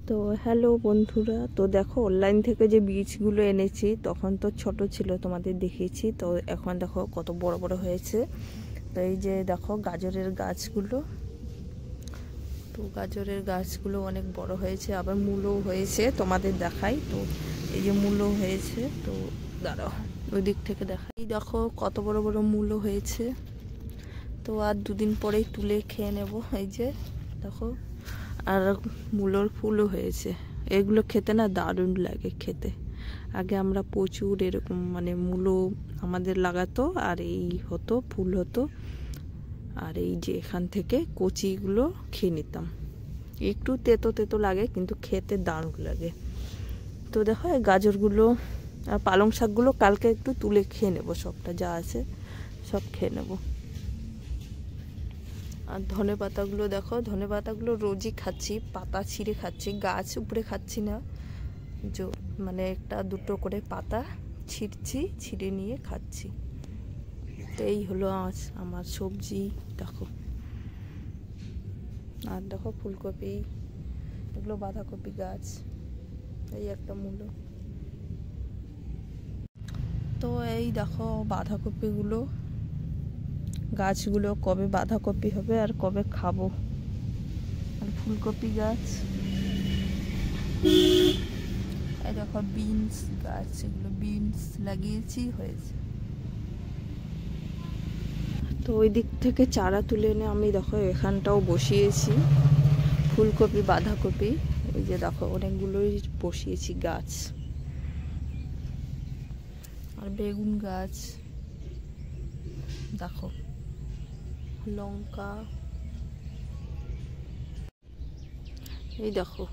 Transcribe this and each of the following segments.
তো হ্যালো বন্ধুরা, তো দেখো অনলাইন থেকে যে বীজগুলো এনেছি তখন তো ছোট ছিল, তোমাদের দেখিয়েছি। তো এখন দেখো কত বড় বড় হয়েছে। তো এই যে দেখো গাজরের গাছগুলো, তো গাজরের গাছগুলো অনেক বড় হয়েছে, আবার মূলও হয়েছে, তোমাদের দেখাই। তো এই যে মূলও হয়েছে, তো দাঁড়াও ওই দিক থেকে দেখাই। এই দেখো কত বড় বড় মূলও হয়েছে। তো আর দুদিন পরেই তুলে খেয়ে নেব। এই যে দেখো, আর মূলোর ফুলও হয়েছে। এগুলো খেতে না দারুণ লাগে খেতে। আগে আমরা প্রচুর এরকম মূলো আমাদের লাগাতো, আর এই হতো ফুল হতো, আর এই যে এখান থেকে কচিগুলো খেয়ে নিতাম। একটু তেতো তেতো লাগে কিন্তু খেতে দারুণ লাগে। তো দেখো এই গাজরগুলো আর পালং শাকগুলো কালকে একটু তুলে খেয়ে নেব, সবটা যা আছে সব খেয়ে নেব। আর ধনে পাতাগুলো দেখো, ধনে পাতাগুলো রোজই খাচ্ছি, পাতা ছিঁড়ে খাচ্ছি, গাছ উপরে খাচ্ছি না। একটা দুটো করে পাতা ছিঁড়ছি, ছিঁড়ে নিয়ে খাচ্ছি। তো এই হলো আজ আমার সবজি দেখো। আর দেখো ফুলকপি, এগুলো বাঁধাকপি গাছ, এই একটা মূলো। তো এই দেখো বাঁধাকপিগুলো, গাছগুলো কবে বাঁধাকপি হবে আর কবে খাবো। আর ফুলকপি গাছ, এই দেখো বিনস গাছ, এগুলো বিনস লাগিয়েছি, হয়েছে। তো ওই দিক থেকে চারা তুলে এনে আমি দেখো এখানটাও বসিয়েছি ফুলকপি বাঁধাকপি। এই যে দেখো অনেকগুলোই বসিয়েছি গাছ। আর বেগুন গাছ দেখো, লঙ্কা, এই দেখো।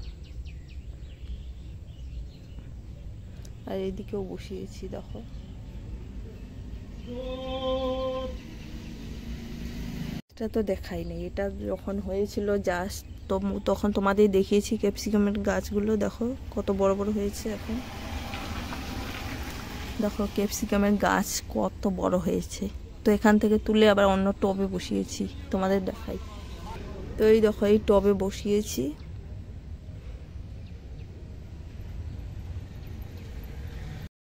আর এদিকেও বসিয়েছি দেখো। এটা তো দেখাই নেই, এটা যখন হয়েছিল জাস্ট তখন তোমাদের দেখিয়েছি ক্যাপসিকামের গাছগুলো। দেখো কত বড় বড় হয়েছে এখন। দেখো ক্যাপসিকামের গাছ কত বড় হয়েছে। তো এখান থেকে তুলে আবার অন্য টবে বসিয়েছি, তোমাদের দেখাই। তো এই দেখো এই টবে বসিয়েছি।